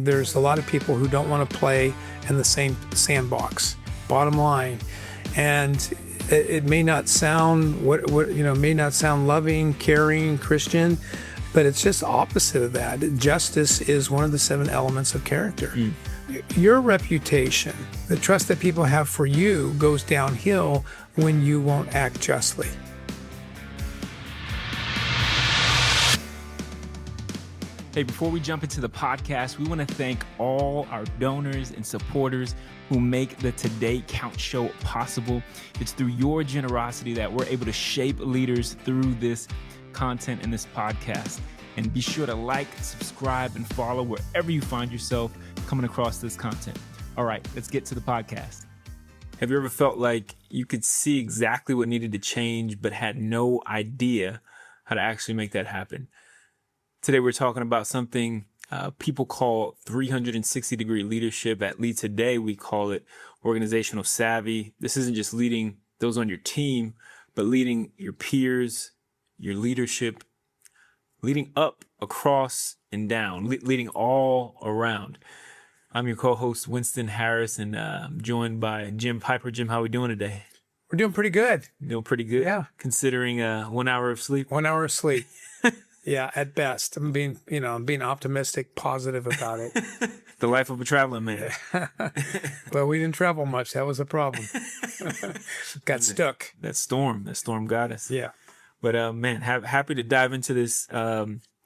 There's a lot of people who don't want to play in the same sandbox, bottom line. And it may not sound may not sound loving, caring, Christian, but it's just opposite of that. Justice is one of the 7 elements of character. Your reputation, the trust that people have for you, goes downhill when you won't act justly. Hey, before we jump into the podcast, we want to thank all our donors and supporters who make the Today Count show possible. It's through your generosity that we're able to shape leaders through this content and this podcast. And be sure to like, subscribe, and follow wherever you find yourself coming across this content. All right, let's get to the podcast. Have you ever felt like you could see exactly what needed to change, but had no idea how to actually make that happen? Today, we're talking about something people call 360-degree leadership. At Lead Today, we call it organizational savvy. This isn't just leading those on your team, but leading your peers, your leadership, leading up, across, and down, leading all around. I'm your co-host, Winston Harris, and I'm joined by Jim Piper. Jim, how are we doing today? We're doing pretty good. Doing pretty good? Yeah. Considering 1 hour of sleep? 1 hour of sleep. Yeah, at best. I'm being optimistic, positive about it. The life of a traveling man. Well, we didn't travel much. That was a problem. Got stuck. That storm got us. Yeah. But man, happy to dive into this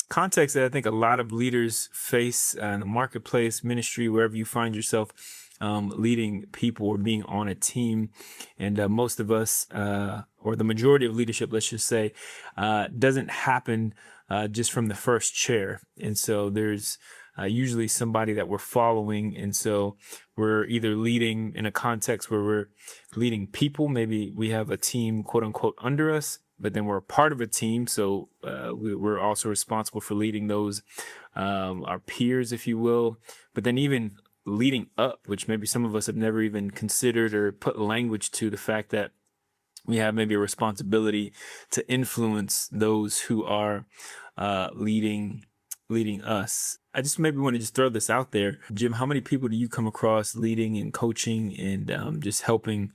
context that I think a lot of leaders face in the marketplace, ministry, wherever you find yourself, leading people or being on a team. And most of us, or the majority of leadership, let's just say, doesn't happen just from the first chair. And so there's usually somebody that we're following. And so we're either leading in a context where we're leading people. Maybe we have a team, quote unquote, under us, but then we're a part of a team. So we're also responsible for leading those, our peers, if you will. But then even leading up, which maybe some of us have never even considered or put language to, the fact that we have maybe a responsibility to influence those who are leading us. I just maybe want to just throw this out there. Jim, how many people do you come across leading and coaching and just helping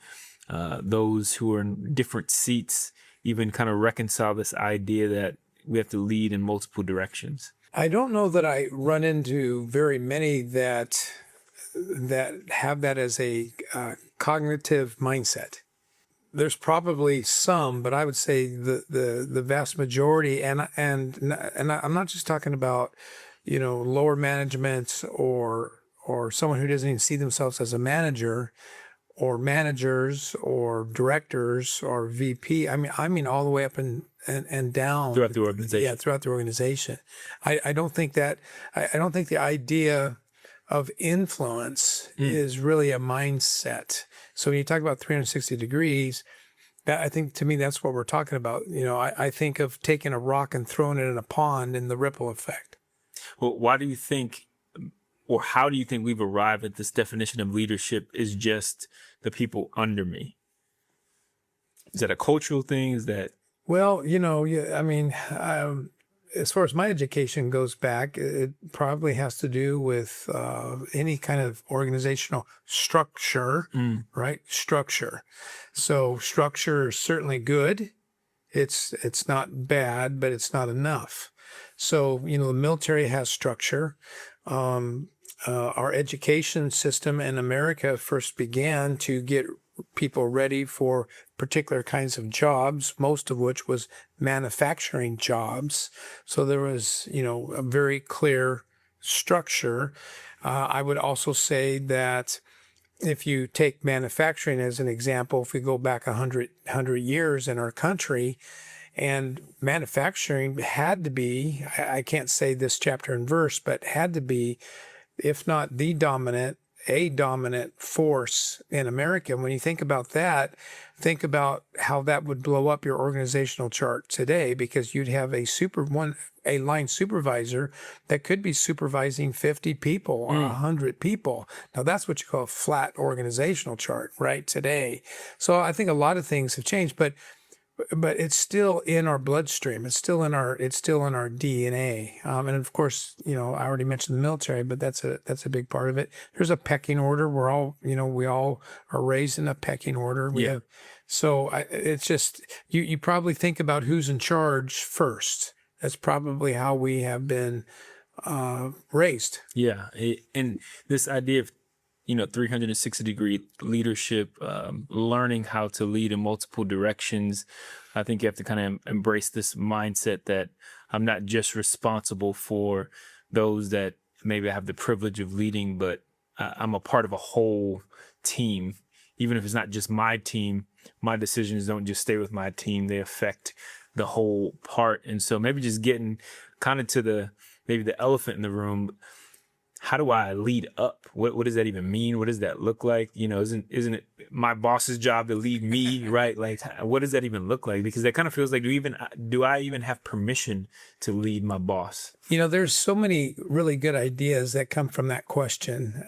those who are in different seats even kind of reconcile this idea that we have to lead in multiple directions? I don't know that I run into very many that have that as a cognitive mindset. There's probably some, but I would say the vast majority, and I'm not just talking about, lower management or someone who doesn't even see themselves as a manager, or managers or directors or VP. I mean all the way up and down throughout the organization. Yeah, throughout the organization. I don't think the idea of influence is really a mindset. So when you talk about 360 degrees, that, I think, to me, that's what we're talking about. I think of taking a rock and throwing it in a pond and the ripple effect. Well, why do you think, or how do you think we've arrived at this definition of leadership is just the people under me? Is that a cultural thing? Is that? Well, as far as my education goes back, it probably has to do with any kind of organizational structure, right? Structure. So structure is certainly good. It's not bad, but it's not enough. So, the military has structure. Our education system in America first began to get people ready for particular kinds of jobs, most of which was manufacturing jobs. So there was, a very clear structure. I would also say that if you take manufacturing as an example, if we go back 100 years in our country, and manufacturing had to be, I can't say this chapter and verse, but had to be, if not the dominant, a dominant force in America. When you think about that, think about how that would blow up your organizational chart today, because you'd have a line supervisor that could be supervising 50 people or 100 people. Now that's what you call a flat organizational chart, right, today. So I think a lot of things have changed, but but it's still in our bloodstream. It's still in our DNA. And of course, I already mentioned the military, but that's a big part of it. There's a pecking order. We all are raised in a pecking order. It's just, you probably think about who's in charge first. That's probably how we have been raised. Yeah. And this idea of 360-degree leadership, learning how to lead in multiple directions. I think you have to kind of embrace this mindset that I'm not just responsible for those that maybe I have the privilege of leading, but I'm a part of a whole team. Even if it's not just my team, my decisions don't just stay with my team. They affect the whole part. And so maybe just getting kind of to maybe the elephant in the room. How do I lead up? What does that even mean? What does that look like? Isn't it my boss's job to lead me, right? Like, what does that even look like? Because that kind of feels like, do I even have permission to lead my boss? There's so many really good ideas that come from that question.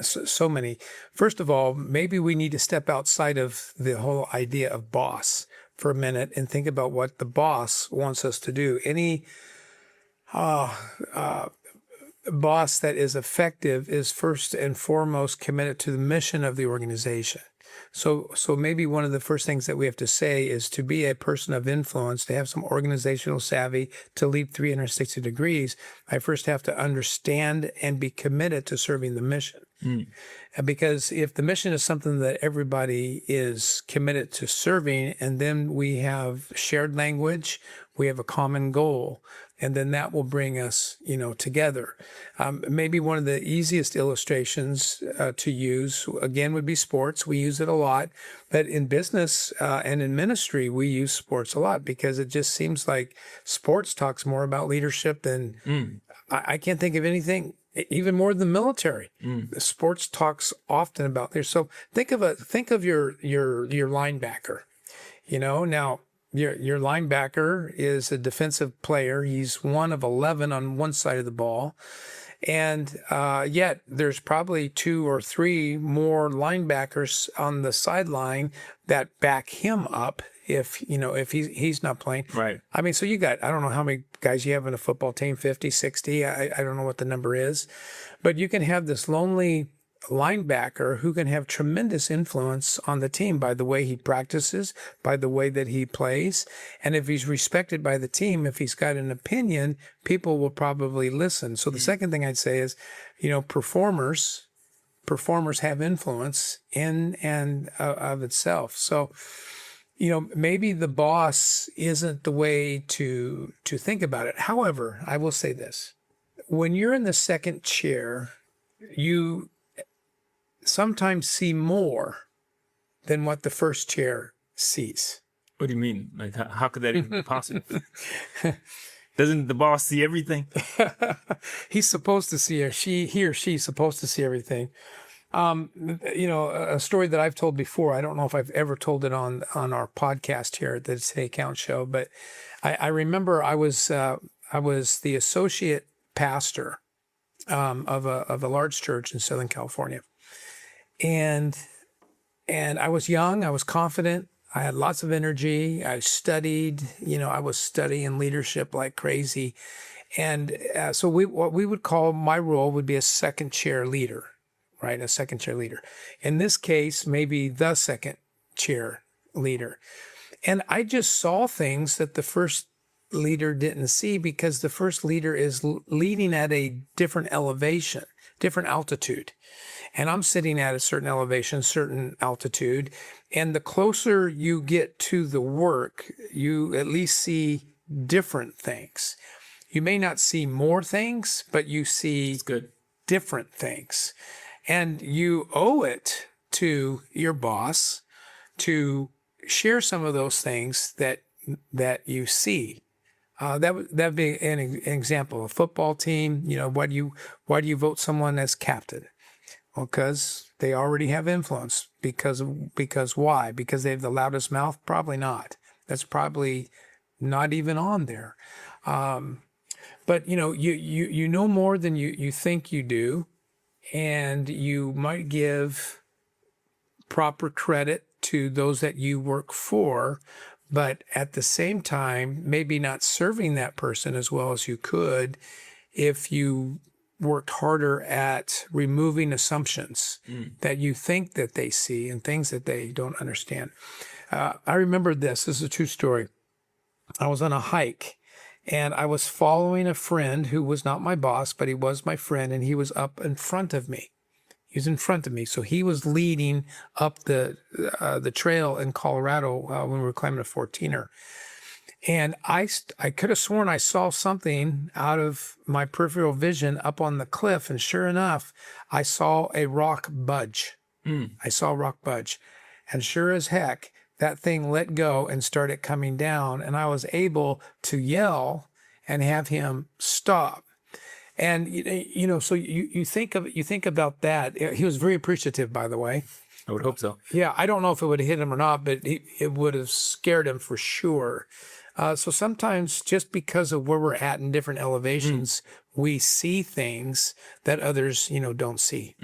So many. First of all, maybe we need to step outside of the whole idea of boss for a minute and think about what the boss wants us to do. Any boss that is effective is first and foremost committed to the mission of the organization. So maybe one of the first things that we have to say is to be a person of influence, to have some organizational savvy, to lead 360 degrees, I first have to understand and be committed to serving the mission. Because if the mission is something that everybody is committed to serving, and then we have shared language, we have a common goal, and then that will bring us, together. Maybe one of the easiest illustrations to use, again, would be sports. We use it a lot, but in business and in ministry, we use sports a lot because it just seems like sports talks more about leadership than I can't think of anything. Even more than the military. Sports talks often about there. So think of your linebacker. Now your linebacker is a defensive player. He's one of 11 on one side of the ball. And yet there's probably 2 or 3 more linebackers on the sideline that back him up if he's not playing. Right. I mean, so you got, I don't know how many guys you have in a football team, 50, 60. I don't know what the number is, but you can have this lonely linebacker who can have tremendous influence on the team by the way he practices, by the way that he plays. And if he's respected by the team, if he's got an opinion, people will probably listen. So the second thing I'd say is, performers have influence in and of itself. So, maybe the boss isn't the way to think about it. However, I will say this. When you're in the second chair, you sometimes see more than what the first chair sees. What do you mean? Like, how could that even be possible? Doesn't the boss see everything? He's supposed to see he or she's supposed to see everything. A story that I've told before, I don't know if I've ever told it on our podcast here at the Today Count Show, but I remember I was the associate pastor of a large church in Southern California. And I was young, I was confident, I had lots of energy, I studied, I was studying leadership like crazy. And so what we would call my role would be a second chair leader. Right, a second chair leader. In this case, maybe the second chair leader. And I just saw things that the first leader didn't see because the first leader is leading at a different elevation, different altitude. And I'm sitting at a certain elevation, certain altitude. And the closer you get to the work, you at least see different things. You may not see more things, but you see different things. And you owe it to your boss to share some of those things that you see. That'd be an example. A football team, why do you vote someone as captain? Well, because they already have influence. Because why? Because they have the loudest mouth? Probably not. That's probably not even on there. But you know more than you think you do. And you might give proper credit to those that you work for, but at the same time, maybe not serving that person as well as you could if you worked harder at removing assumptions that you think that they see and things that they don't understand. I remember this. This is a true story. I was on a hike and I was following a friend who was not my boss, but he was my friend, and he was up in front of me. He was in front of me. So he was leading up the trail in Colorado when we were climbing a 14er. And I could have sworn I saw something out of my peripheral vision up on the cliff. And sure enough, I saw a rock budge. I saw a rock budge. And sure as heck, that thing let go and started coming down. And I was able to yell and have him stop. And, you know, so you think about that. He was very appreciative, by the way. I would hope so. Yeah, I don't know if it would have hit him or not, but it would have scared him for sure. So sometimes just because of where we're at in different elevations, we see things that others, you know, don't see.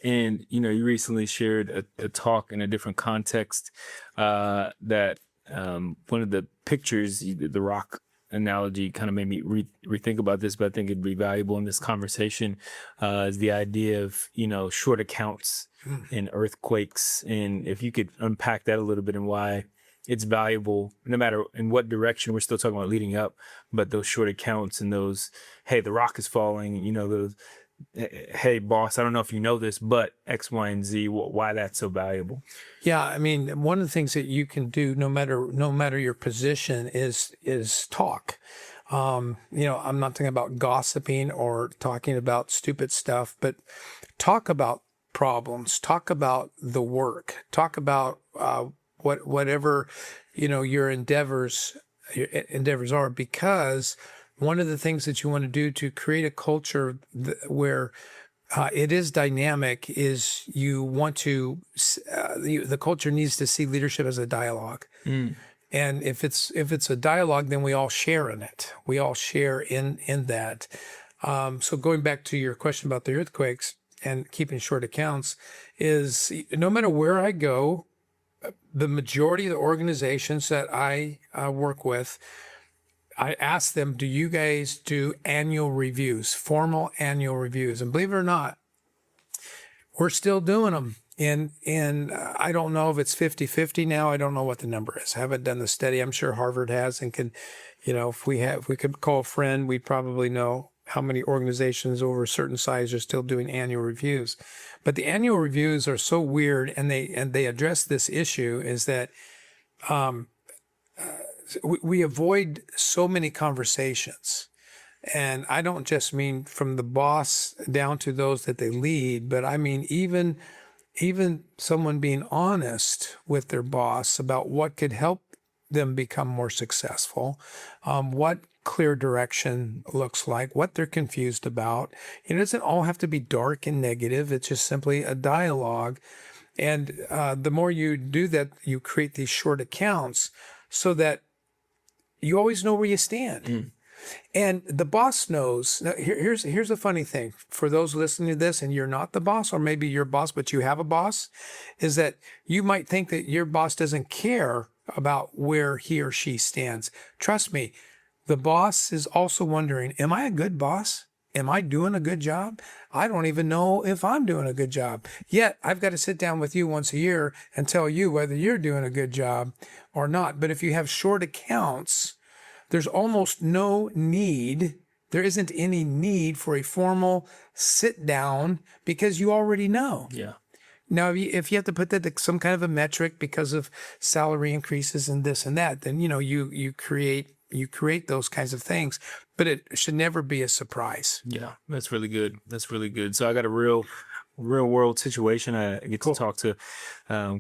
And, you know, you recently shared a talk in a different context that one of the pictures, the rock analogy, kind of made me rethink about this, but I think it'd be valuable in this conversation, is the idea of, you know, short accounts and earthquakes. And if you could unpack that a little bit and why it's valuable, no matter in what direction. We're still talking about leading up, but those short accounts and those, hey, the rock is falling, you know, those, hey, boss, I don't know if you know this, but X, Y, and Z, why that's so valuable. Yeah, I mean, one of the things that you can do, no matter your position, is talk. You know, I'm not talking about gossiping or talking about stupid stuff, but talk about problems, talk about the work, talk about whatever, you know, your endeavors are, because one of the things that you want to do to create a culture where it is dynamic is you want to, the culture needs to see leadership as a dialogue. And if it's a dialogue, then we all share in it. We all share in that. So going back to your question about the earthquakes and keeping short accounts is, no matter where I go, the majority of the organizations that I work with, I ask them, do you guys do annual reviews, formal annual reviews? And believe it or not, we're still doing them. And I don't know if it's 50-50 now. I don't know what the number is. I haven't done the study. I'm sure Harvard has and can, you know, if we could call a friend, we'd probably know how many organizations over a certain size are still doing annual reviews. But the annual reviews are so weird, and they address this issue is that we avoid so many conversations. And I don't just mean from the boss down to those that they lead, but I mean even someone being honest with their boss about what could help them become more successful, what clear direction looks like, what they're confused about. It doesn't all have to be dark and negative. It's just simply a dialogue. And the more you do that, you create these short accounts so that you always know where you stand. And the boss knows. Now, here's a funny thing. For those listening to this and you're not the boss, or maybe you're boss, but you have a boss, is that you might think that your boss doesn't care about where he or she stands. Trust me, the boss is also wondering, am I a good boss? Am I doing a good job? I don't even know if I'm doing a good job. Yet I've got to sit down with you once a year and tell you whether you're doing a good job or not. But if you have short accounts, there's almost no need. There isn't any need for a formal sit down because you already know. Yeah. Now, if you have to put that to some kind of a metric because of salary increases and this and that, then, you know, you create those kinds of things, but it should never be a surprise. Yeah, that's really good. That's really good. So I got a real world situation. I get to talk to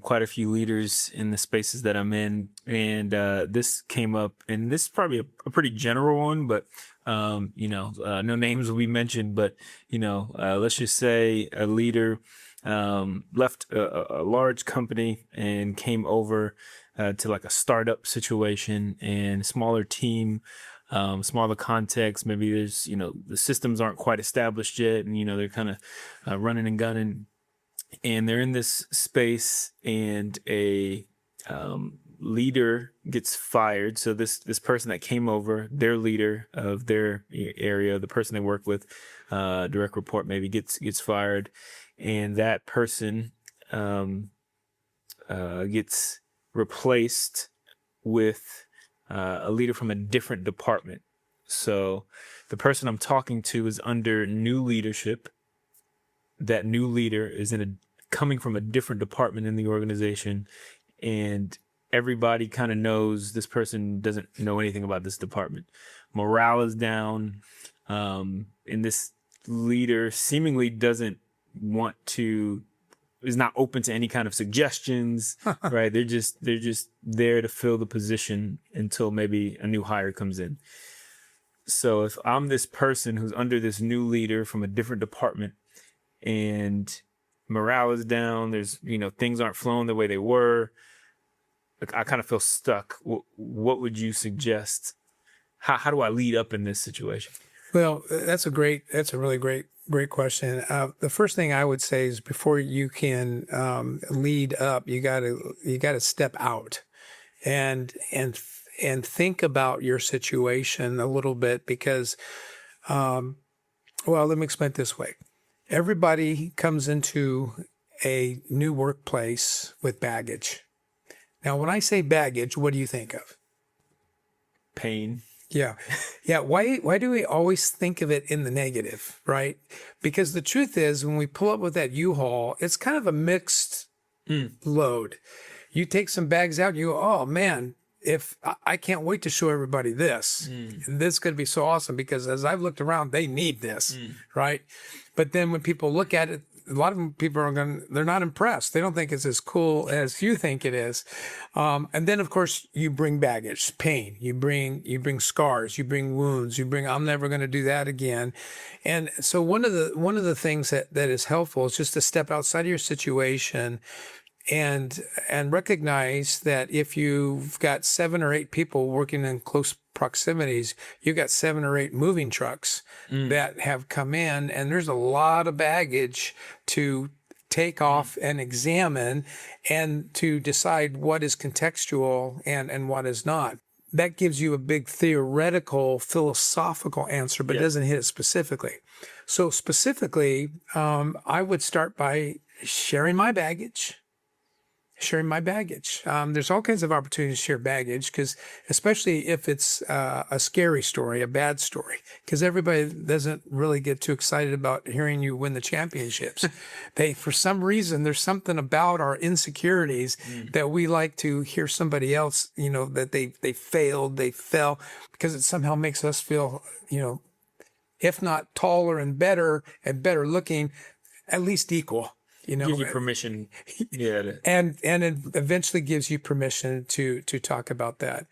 quite a few leaders in the spaces that I'm in. And this came up, and this is probably a pretty general one, but, you know, no names will be mentioned, but, you know, let's just say a leader left a large company and came over to like a startup situation and smaller team, smaller context. Maybe there's, you know, the systems aren't quite established yet, and, you know, they're kind of running and gunning, and they're in this space, and a leader gets fired. So this person that came over, their leader of their area, the person they work with, direct report maybe gets fired, and that person gets replaced with a leader from a different department. So the person I'm talking to is under new leadership. That new leader is coming from a different department in the organization, and everybody kind of knows this person doesn't know anything about this department. Morale is down, and this leader seemingly is not open to any kind of suggestions, right? They're just there to fill the position until maybe a new hire comes in. So if I'm this person who's under this new leader from a different department, and morale is down, there's, things aren't flowing the way they were, I kind of feel stuck. What would you suggest? How do I lead up in this situation? Well, that's a really great question. The first thing I would say is before you can lead up, you gotta step out and think about your situation a little bit, because, let me explain it this way. Everybody comes into a new workplace with baggage. Now, when I say baggage, what do you think of? Pain. Yeah. Yeah. Why do we always think of it in the negative, right? Because the truth is, when we pull up with that U-Haul, it's kind of a mixed load. You take some bags out, you go, oh man, if I can't wait to show everybody this. This is going to be so awesome, because as I've looked around, they need this, right? But then when people look at it, a lot of people they're not impressed. They don't think it's as cool as you think it is. And then of course you bring baggage, pain, you bring scars, you bring wounds, I'm never going to do that again. And so one of the things that is helpful is just to step outside of your situation and recognize that if you've got 7 or 8 people working in close proximities, you've got 7 or 8 moving trucks that have come in, and there's a lot of baggage to take off and examine and to decide what is contextual and what is not. That gives you a big theoretical, philosophical answer, but it doesn't hit it specifically. So specifically, I would start by sharing my baggage. There's all kinds of opportunities to share baggage, because especially if it's a scary story, a bad story, because everybody doesn't really get too excited about hearing you win the championships. For some reason, there's something about our insecurities that we like to hear somebody else, that they failed, they fell, because it somehow makes us feel, if not taller and better looking, at least equal. Gives you permission. Yeah. And it eventually gives you permission to talk about that.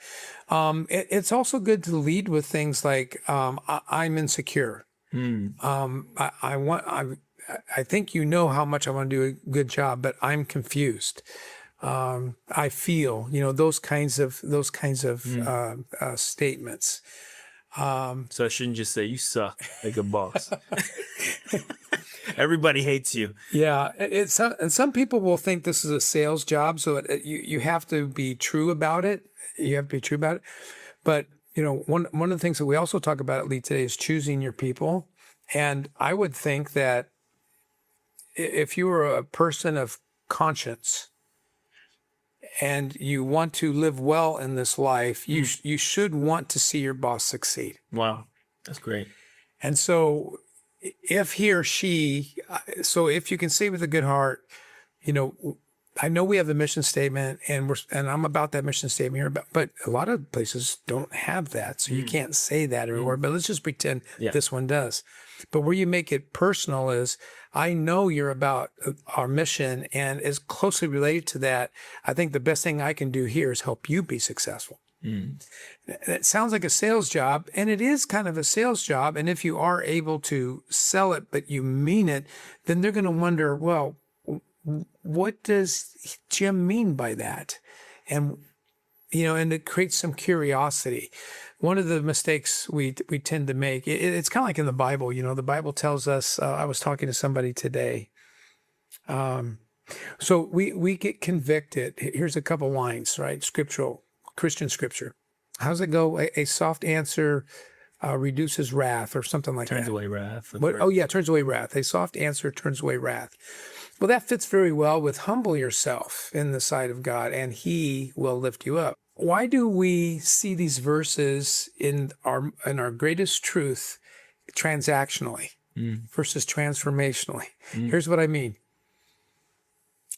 It's also good to lead with things like, I'm insecure. I think how much I want to do a good job, but I'm confused. I feel, those kinds of statements. So I shouldn't just say you suck like a boss. Everybody hates you. Yeah, and some people will think this is a sales job, so you have to be true about it. But one of the things that we also talk about at Lead today is choosing your people. And I would think that if you are a person of conscience and you want to live well in this life, you should want to see your boss succeed. Wow, that's great. And so if he or she, if you can say with a good heart, I know we have the mission statement and I'm about that mission statement here, but a lot of places don't have that. So you can't say that everywhere, but let's just pretend this one does. But where you make it personal is, I know you're about our mission, and is closely related to that. I think the best thing I can do here is help you be successful. It sounds like a sales job, and it is kind of a sales job. And if you are able to sell it, but you mean it, then they're going to wonder, well, what does Jim mean by that? And, and it creates some curiosity. One of the mistakes we tend to make, it's kind of like in the Bible, the Bible tells us, I was talking to somebody today, So we get convicted. Here's a couple lines, right? Scriptural, Christian scripture. How's it go? A soft answer reduces wrath, or something like Turns that. away wrath. What? Oh yeah, turns away wrath. A soft answer turns away wrath. Well, that fits very well with humble yourself in the sight of God, and He will lift you up. Why do we see these verses in our greatest truth transactionally versus transformationally? Here's what I mean.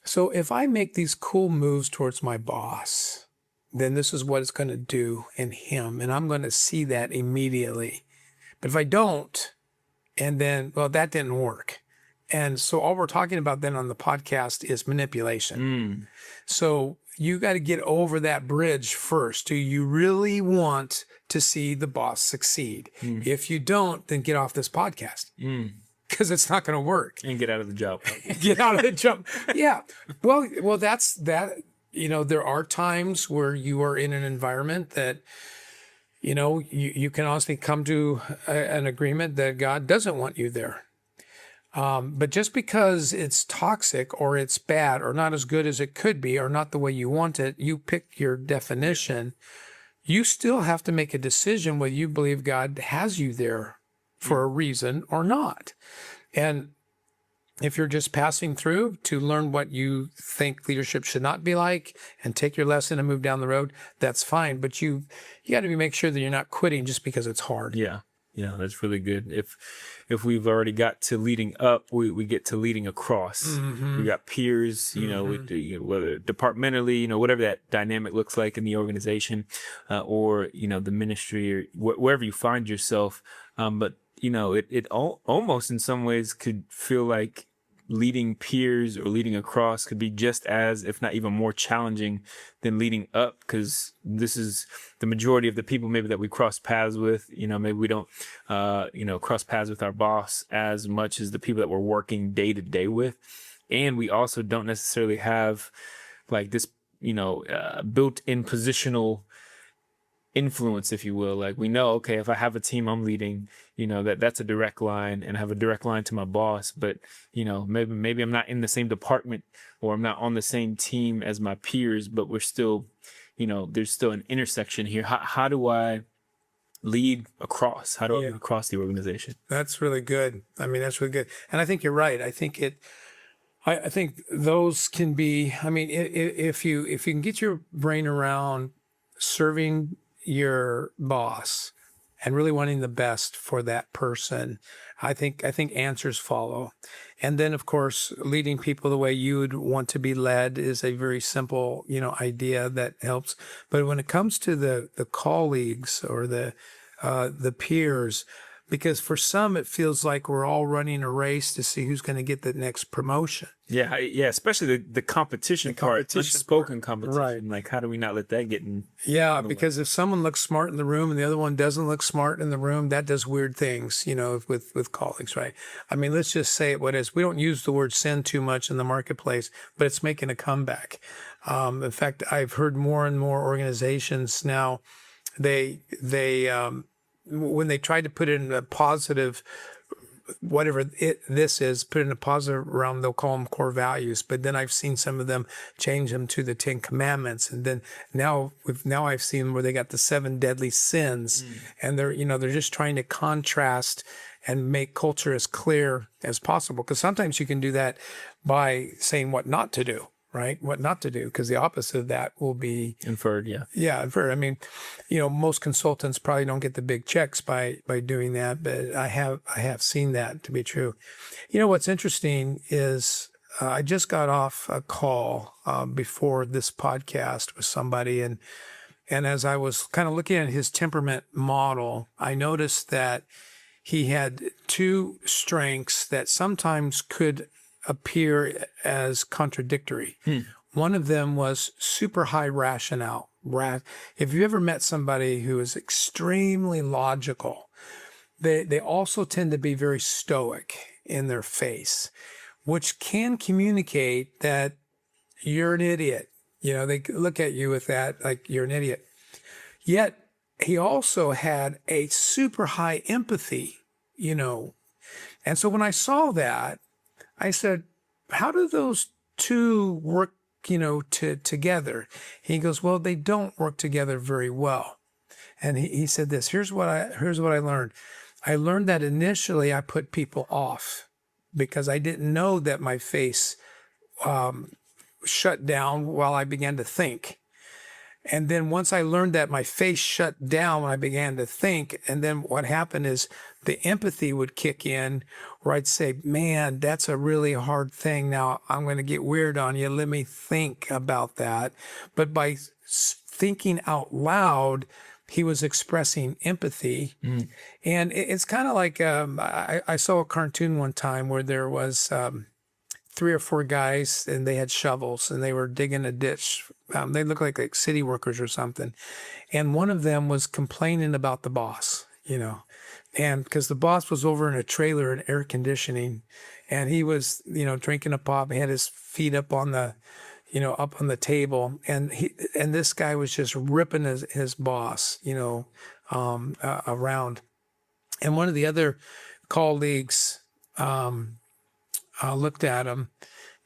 So if I make these cool moves towards my boss, then this is what it's going to do in him, and I'm going to see that immediately. But if I don't, and then, well, that didn't work. And so all we're talking about then on the podcast is manipulation. So you got to get over that bridge first. Do you really want to see the boss succeed? If you don't, then get off this podcast. Because it's not going to work. And get out of the job. Get out of the job. Yeah. Well, that's that. There are times where you are in an environment that, you can honestly come to an agreement that God doesn't want you there. But just because it's toxic or it's bad or not as good as it could be or not the way you want it, you pick your definition. You still have to make a decision whether you believe God has you there for a reason or not. And if you're just passing through to learn what you think leadership should not be like and take your lesson and move down the road, that's fine. But you got to make sure that you're not quitting just because it's hard. Yeah. Yeah, that's really good. If we've already got to leading up, we get to leading across. We got peers, whether departmentally, whatever that dynamic looks like in the organization, or the ministry, or wherever you find yourself. But it almost in some ways could feel like leading peers or leading across could be just as, if not even more challenging than leading up, because this is the majority of the people maybe that we cross paths with. Maybe we don't, cross paths with our boss as much as the people that we're working day to day with. And we also don't necessarily have like this, built-in positional influence, if you will. Like we know, okay, if I have a team I'm leading, that's a direct line, and I have a direct line to my boss, but maybe I'm not in the same department or I'm not on the same team as my peers, but we're still, there's still an intersection here. How do I lead across? How do I lead across the organization? That's really good. I mean, that's really good. And I think you're right. I think those can be, if you can get your brain around serving your boss and really wanting the best for that person, I think answers follow. And then, of course, leading people the way you would want to be led is a very simple, idea that helps. But when it comes to the colleagues or the peers, because for some it feels like we're all running a race to see who's going to get the next promotion. Yeah, especially the competition part, unspoken competition. Right. Like, how do we not let that get in? Yeah, because if someone looks smart in the room and the other one doesn't look smart in the room, that does weird things, with colleagues, right? I mean, let's just say it what it is. We don't use the word sin too much in the marketplace, but it's making a comeback. In fact, I've heard more and more organizations now, they when they try to put it in a positive, whatever this is, put it in a positive realm, they'll call them core values. But then I've seen some of them change them to the 10 Commandments. And then now I've seen where they got the 7 deadly sins. And they're just trying to contrast and make culture as clear as possible. Because sometimes you can do that by saying what not to do. Right? What not to do, because the opposite of that will be Inferred, yeah. Yeah, inferred. I mean, most consultants probably don't get the big checks by doing that, but I have seen that to be true. What's interesting is I just got off a call before this podcast with somebody, and as I was kind of looking at his temperament model, I noticed that he had 2 strengths that sometimes could appear as contradictory. One of them was super high rationale. If you ever met somebody who is extremely logical, they also tend to be very stoic in their face, which can communicate that you're an idiot. They look at you with that, like you're an idiot. Yet he also had a super high empathy, And so when I saw that, I said, how do those two work, together? He goes, well, they don't work together very well. And he said this, here's what I learned. I learned that initially I put people off because I didn't know that my face shut down while I began to think. And then once I learned that my face shut down when I began to think, and then what happened is the empathy would kick in where I'd say, man, that's a really hard thing. Now I'm going to get weird on you. Let me think about that. But by thinking out loud, he was expressing empathy. And it's kind of like, I saw a cartoon one time where there was 3 or 4 guys and they had shovels and they were digging a ditch. They looked like city workers or something. And one of them was complaining about the boss, and because the boss was over in a trailer in air conditioning and he was, drinking a pop, he had his feet up on the, up on the table. And this guy was just ripping his boss, around. And one of the other colleagues, looked at him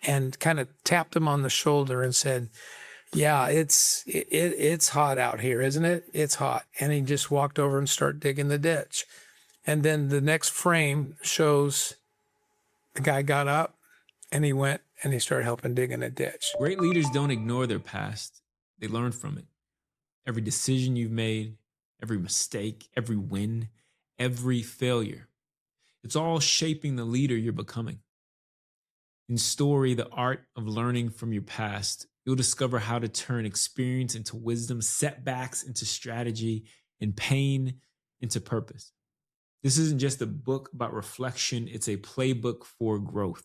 and kind of tapped him on the shoulder and said, yeah, it's hot out here, isn't it? It's hot. And he just walked over and started digging the ditch. And then the next frame shows the guy got up and he went and he started helping dig in a ditch. Great leaders don't ignore their past. They learn from it. Every decision you've made, every mistake, every win, every failure, it's all shaping the leader you're becoming. In Story, the art of learning from your past, you'll discover how to turn experience into wisdom, setbacks into strategy, and pain into purpose. This isn't just a book about reflection, it's a playbook for growth.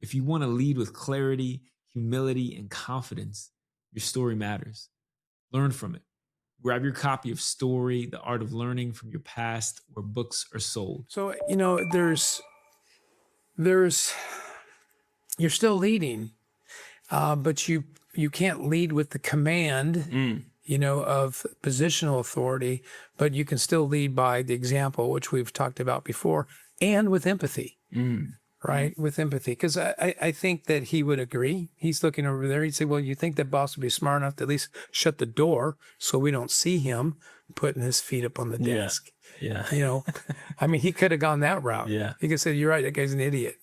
If you want to lead with clarity, humility, and confidence, your story matters. Learn from it. Grab your copy of Story, the art of learning from your past, where books are sold. So, there's you're still leading, but you can't lead with the command, of positional authority, but you can still lead by the example, which we've talked about before, and with empathy, right? With empathy. Because I think that he would agree. He's looking over there. He'd say, well, you think that boss would be smart enough to at least shut the door so we don't see him putting his feet up on the desk. Yeah. I mean, he could have gone that route. Yeah. He could say, you're right, that guy's an idiot,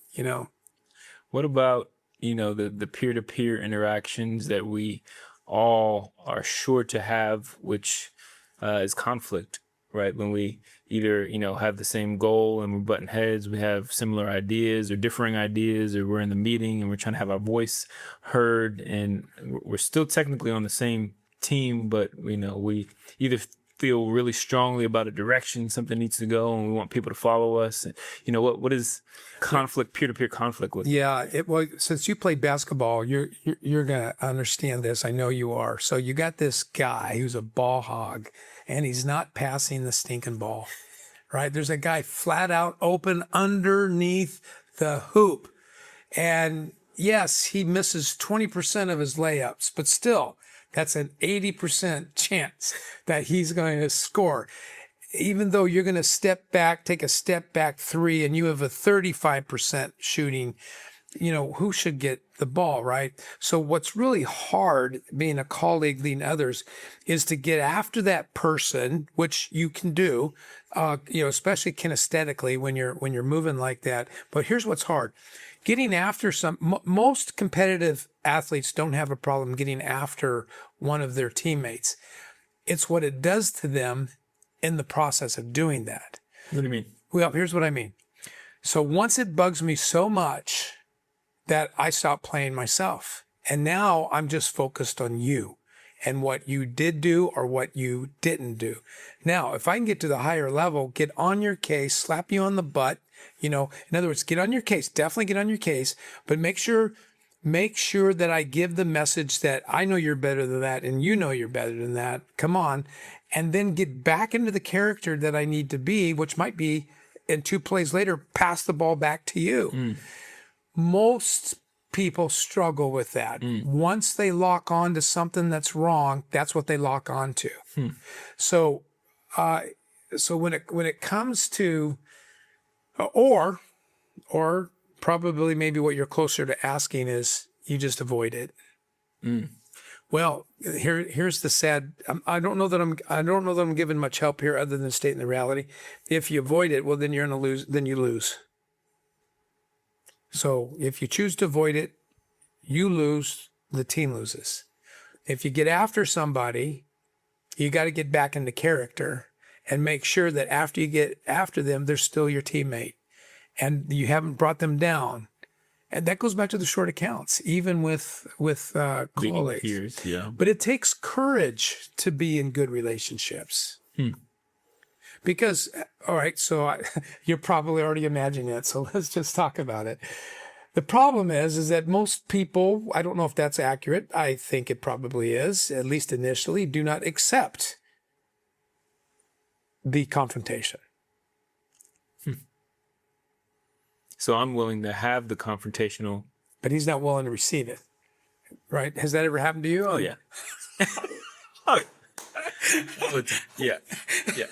What about, the peer-to-peer interactions that we all are sure to have, which is conflict, right? When we either, have the same goal and we're butting heads, we have similar ideas or differing ideas, or we're in the meeting and we're trying to have our voice heard and we're still technically on the same team, but, we either feel really strongly about a direction something needs to go and we want people to follow us. What is conflict, peer-to-peer conflict with? Yeah, well, since you played basketball, you're gonna understand this. I know you are. So you got this guy who's a ball hog and he's not passing the stinking ball, right? There's a guy flat out open underneath the hoop. And yes, he misses 20% of his layups, but still, that's an 80% chance that he's going to score. Even though you're going to step back, take a step back 3, and you have a 35% shooting, who should get the ball, right? So what's really hard being a colleague leading others is to get after that person, which you can do, especially kinesthetically when you're moving like that. But here's what's hard. Getting after most competitive athletes don't have a problem getting after one of their teammates. It's what it does to them in the process of doing that. What do you mean? Well, here's what I mean. So once it bugs me so much that I stop playing myself. And now I'm just focused on you and what you did do or what you didn't do. Now, if I can get to the higher level, get on your case, slap you on the butt, in other words, get on your case, definitely get on your case, but make sure that I give the message that I know you're better than that and you know you're better than that. Come on. And then get back into the character that I need to be, which might be in 2 plays later, pass the ball back to you. Most people struggle with that. Once they lock on to something that's wrong, that's what they lock on to. So when it comes to, or probably maybe what you're closer to asking is, you just avoid it. Well, here's the sad. I don't know that I'm giving much help here, other than stating the reality. If you avoid it, well, then you're gonna lose. Then you lose. So if you choose to avoid it, you lose. The team loses. If you get after somebody, you got to get back into character and make sure that after you get after them, they're still your teammate, and you haven't brought them down. And that goes back to the short accounts, even with colleagues. Peers, yeah. But it takes courage to be in good relationships. Because, all right, so you're probably already imagining it. So let's just talk about it. The problem is that most people, I don't know if that's accurate. I think it probably is, at least initially, do not accept the confrontation. So I'm willing to have the confrontational. But he's not willing to receive it, right? Has that ever happened to you? Oh, yeah. Oh, yeah. Yeah.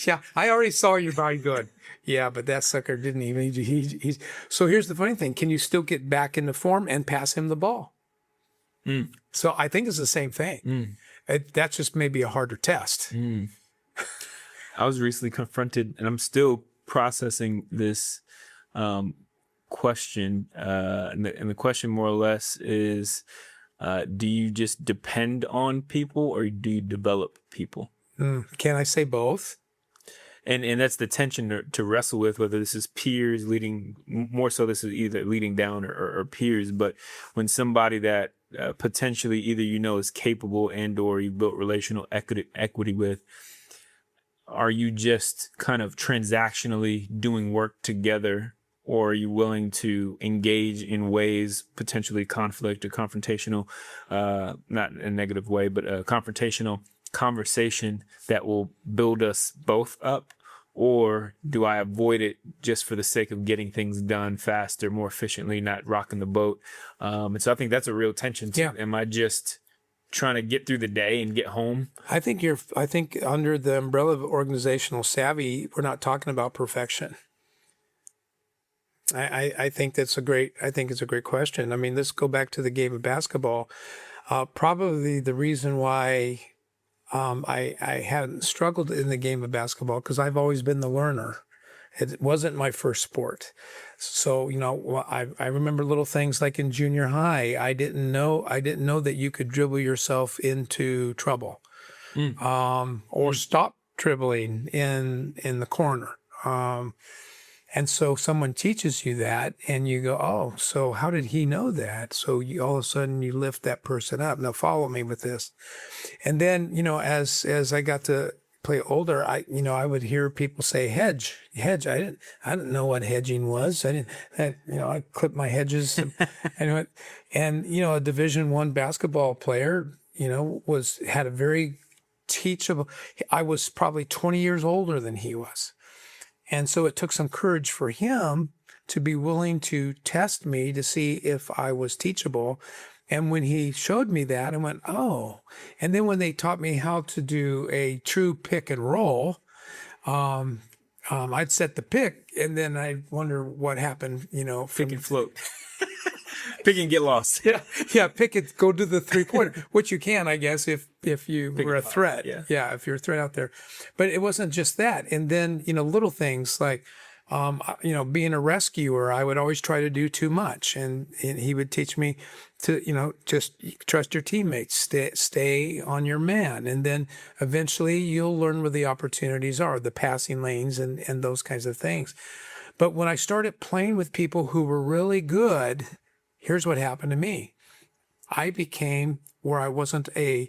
Yeah, I already saw you very good. Yeah, but that sucker didn't even. He's so here's the funny thing: can you still get back into form and pass him the ball? So I think it's the same thing. That's just maybe a harder test. I was recently confronted, and I'm still processing this question. And the question more or less is, do you just depend on people, or do you develop people? Can I say both? And that's the tension to wrestle with, whether this is peers leading, more so this is either leading down or peers. But when somebody that potentially either is capable and or you built relational equity with, are you just kind of transactionally doing work together, or are you willing to engage in ways potentially conflict or confrontational, not in a negative way, but a confrontational conversation that will build us both up? Or do I avoid it just for the sake of getting things done faster, more efficiently, not rocking the boat? And so I think that's a real tension too. Yeah. Am I just trying to get through the day and get home? I think under the umbrella of organizational savvy, we're not talking about perfection. I think it's a great question. I mean, let's go back to the game of basketball. Probably the reason why I hadn't struggled in the game of basketball, because I've always been the learner. It wasn't my first sport. So, I remember little things like in junior high, I didn't know that you could dribble yourself into trouble, or stop dribbling in the corner. And so someone teaches you that, and you go, oh, so how did he know that? So all of a sudden you lift that person up. Now follow me with this. And then, as I got to play older, I would hear people say hedge. I didn't know what hedging was. I clipped my hedges and a Division I basketball player, had a very teachable. I was probably 20 years older than he was. And so it took some courage for him to be willing to test me to see if I was teachable. And when he showed me that, I went, oh. And then when they taught me how to do a true pick and roll, I'd set the pick, and then I'd wonder what happened, Pick and float. Pick and get lost. Yeah, pick it, go to the three-pointer, which you can, I guess, if you were a threat. Yeah, if you're a threat out there. But it wasn't just that. And then, little things like, being a rescuer, I would always try to do too much. And he would teach me to, just trust your teammates, stay on your man. And then eventually you'll learn where the opportunities are, the passing lanes and those kinds of things. But when I started playing with people who were really good, here's what happened to me. I became where I wasn't a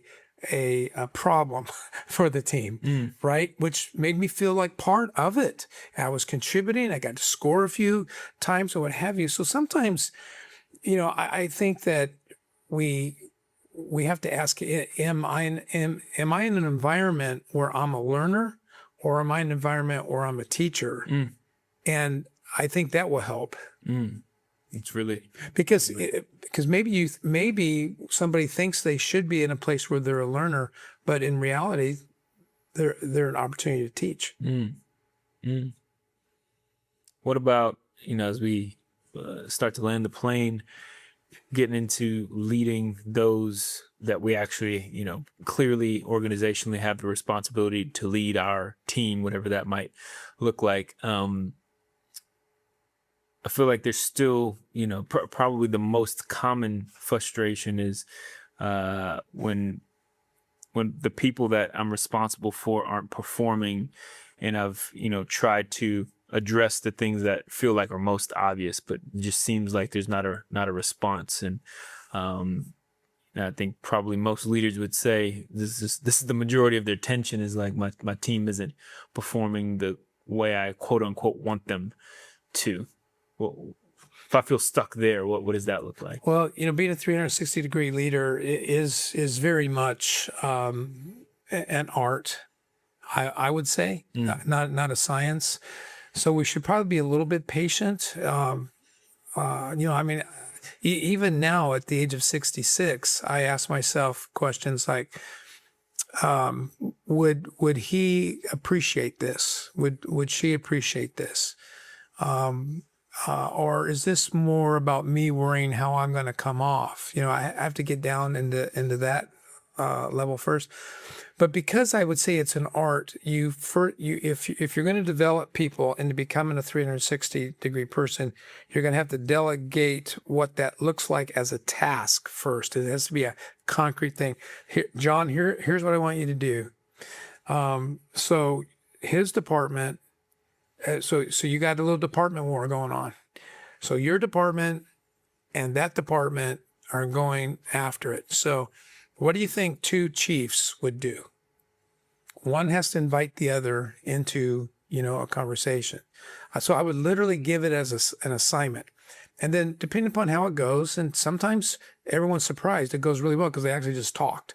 problem for the team, right? Which made me feel like part of it. I was contributing. I got to score a few times or what have you. So sometimes, I think that we have to ask, am I in an environment where I'm a learner, or am I in an environment where I'm a teacher? And I think that will help. It's really because maybe somebody thinks they should be in a place where they're a learner, but in reality, they're an opportunity to teach. What about as we start to land the plane? getting into leading those that we actually, clearly organizationally have the responsibility to lead our team, whatever that might look like. I feel like there's still, probably the most common frustration is when the people that I'm responsible for aren't performing, and I've, tried to address the things that feel like are most obvious, but it just seems like there's not a response. And I think probably most leaders would say this is the majority of their tension is like my team isn't performing the way I quote unquote want them to. Well, if I feel stuck there, what does that look like? Well, being a 360-degree leader is very much an art, I would say, not a science. So we should probably be a little bit patient. Even now at the age of 66, I ask myself questions like, would he appreciate this? Would she appreciate this? Or is this more about me worrying how I'm going to come off? I have to get down into that level first. But because I would say it's an art, if you're going to develop people into becoming a 360-degree person, you're going to have to delegate what that looks like as a task first. It has to be a concrete thing. Here, John, here's what I want you to do. So his department. So you got a little department war going on. So your department and that department are going after it. So what do you think two chiefs would do? One has to invite the other into, a conversation. So I would literally give it as an assignment. And then depending upon how it goes, and sometimes everyone's surprised it goes really well because they actually just talked.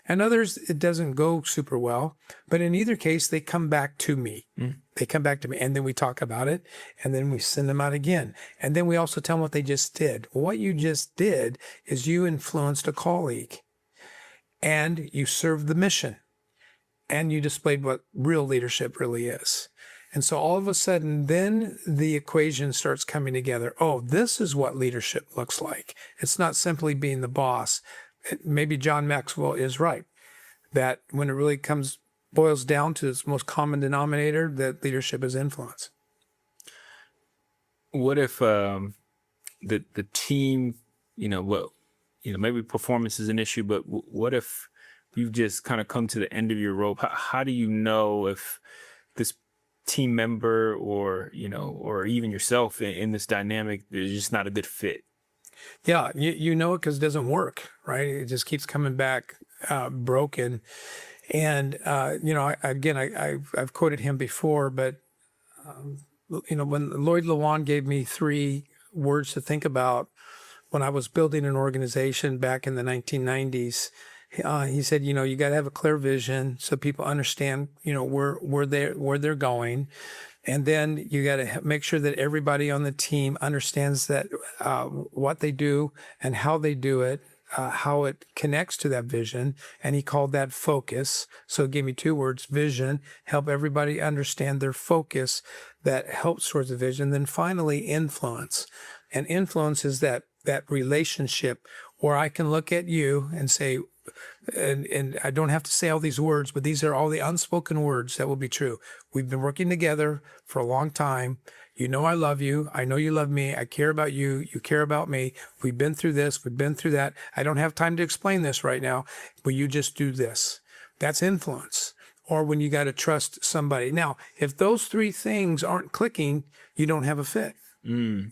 And others, it doesn't go super well. But in either case, they come back to me. They come back to me, and then we talk about it, and then we send them out again. And then we also tell them what they just did. What you just did is you influenced a colleague, and you served the mission, and you displayed what real leadership really is. And so all of a sudden, then the equation starts coming together. Oh, this is what leadership looks like. It's not simply being the boss. Maybe John Maxwell is right, that when it really boils down to its most common denominator, that leadership is influence. What if the team, maybe performance is an issue, but what if you've just kind of come to the end of your rope? How do you know if this team member or even yourself in this dynamic is just not a good fit? Yeah, you know it because it doesn't work, right? It just keeps coming back broken. And, I've quoted him before, but, when Lloyd Lewan gave me 3 words to think about when I was building an organization back in the 1990s, he said, you got to have a clear vision so people understand, where they're going. And then you got to make sure that everybody on the team understands that what they do and how they do it, how it connects to that vision. And he called that focus. So it gave me 2 words: vision, help everybody understand their focus that helps towards the vision. Then finally, influence. And influence is that relationship where I can look at you and say, and I don't have to say all these words, but these are all the unspoken words that will be true. We've been working together for a long time. I love you. I know you love me. I care about you. You care about me. We've been through this. We've been through that. I don't have time to explain this right now, but you just do this. That's influence. Or when you got to trust somebody. Now, if those 3 things aren't clicking, you don't have a fit. If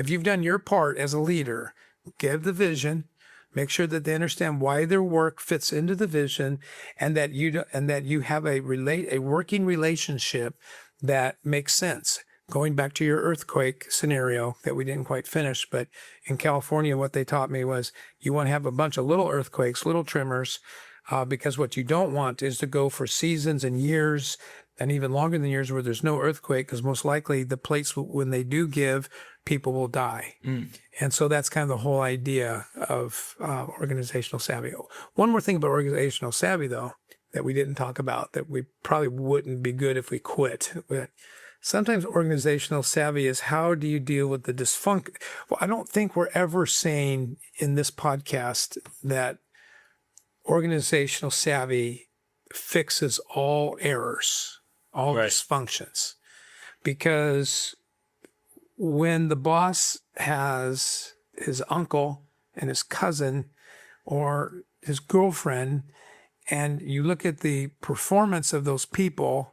you've done your part as a leader, give the vision, make sure that they understand why their work fits into the vision, and that you have a working relationship that makes sense. Going back to your earthquake scenario that we didn't quite finish, but in California, what they taught me was you want to have a bunch of little earthquakes, little tremors, because what you don't want is to go for seasons and years and even longer than years where there's no earthquake, because most likely the plates, when they do give, people will die. And so that's kind of the whole idea of organizational savvy. One more thing about organizational savvy, though, that we didn't talk about, that we probably wouldn't be good if we quit. sometimes organizational savvy is how do you deal with the dysfunction? Well, I don't think we're ever saying in this podcast that organizational savvy fixes all errors, all Right. dysfunctions, because when the boss has his uncle and his cousin or his girlfriend, and you look at the performance of those people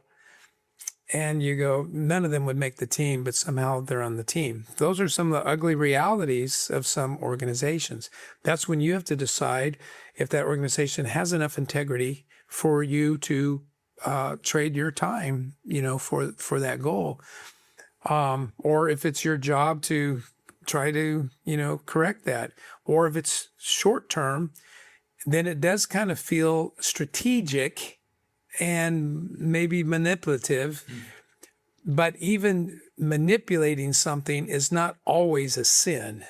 and you go, none of them would make the team, but somehow they're on the team. Those are some of the ugly realities of some organizations. That's when you have to decide if that organization has enough integrity for you to trade your time, for that goal. Or if it's your job to try to, correct that. Or if it's short term, then it does kind of feel strategic and maybe manipulative. But even manipulating something is not always a sin.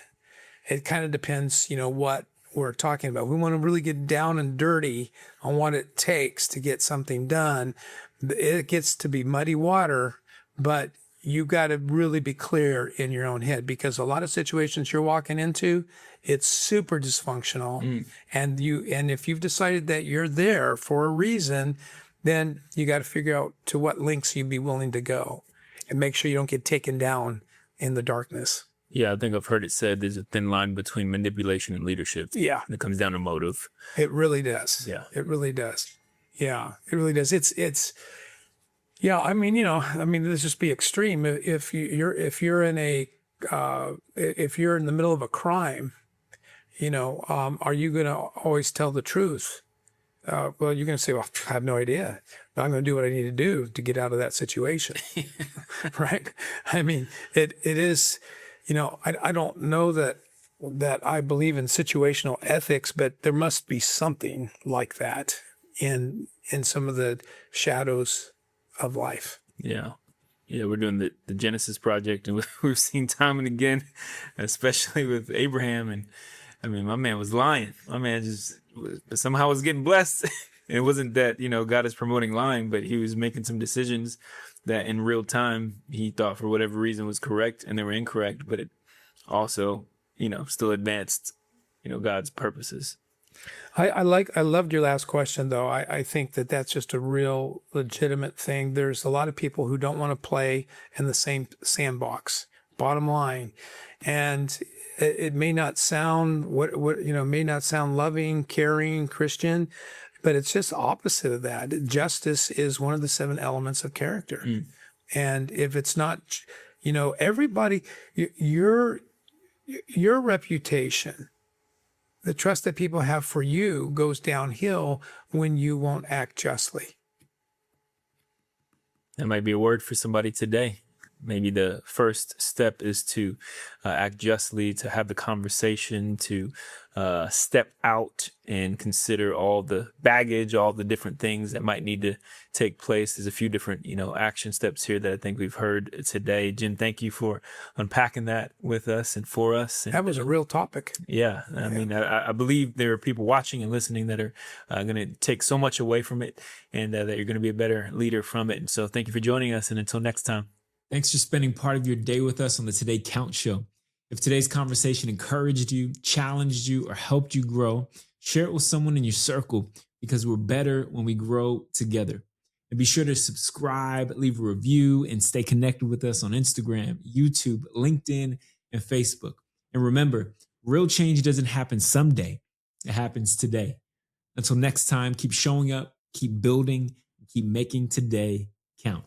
It kind of depends, what we're talking about. We want to really get down and dirty on what it takes to get something done. It gets to be muddy water, but you got to really be clear in your own head, because a lot of situations you're walking into, it's super dysfunctional. And if you've decided that you're there for a reason, then you got to figure out to what lengths you'd be willing to go and make sure you don't get taken down in the darkness. Yeah, I think I've heard it said there's a thin line between manipulation and leadership. Yeah. And it comes down to motive. It really does. Yeah. It really does. Yeah, it really does. Yeah, let's just be extreme. If you're in the middle of a crime, are you going to always tell the truth? Well, you're going to say, well, I have no idea, but I'm going to do what I need to do to get out of that situation. Right? I mean, it is, I don't know that I believe in situational ethics, but there must be something like that in some of the shadows of life. Yeah. Yeah, we're doing the Genesis project, and we've seen time and again, especially with Abraham. And I mean, my man was lying. My man somehow was getting blessed. And it wasn't that, God is promoting lying, but he was making some decisions that in real time he thought for whatever reason was correct, and they were incorrect, but it also, still advanced, God's purposes. I loved your last question, though. I think that that's just a real legitimate thing. There's a lot of people who don't want to play in the same sandbox, bottom line. And it may not sound may not sound loving, caring, Christian, but it's just opposite of that. Justice is one of the 7 elements of character. And if it's not, everybody, your reputation, the trust that people have for you goes downhill when you won't act justly. That might be a word for somebody today. Maybe the first step is to act justly, to have the conversation, to step out and consider all the baggage, all the different things that might need to take place. There's a few different, action steps here that I think we've heard today. Jen, thank you for unpacking that with us and for us. And that was a real topic. Yeah. I mean, I believe there are people watching and listening that are going to take so much away from it, and that you're going to be a better leader from it. And so thank you for joining us. And until next time. Thanks for spending part of your day with us on the Today Count Show. If today's conversation encouraged you, challenged you, or helped you grow, share it with someone in your circle, because we're better when we grow together. And be sure to subscribe, leave a review, and stay connected with us on Instagram, YouTube, LinkedIn, and Facebook. And remember, real change doesn't happen someday. It happens today. Until next time, keep showing up, keep building, and keep making today count.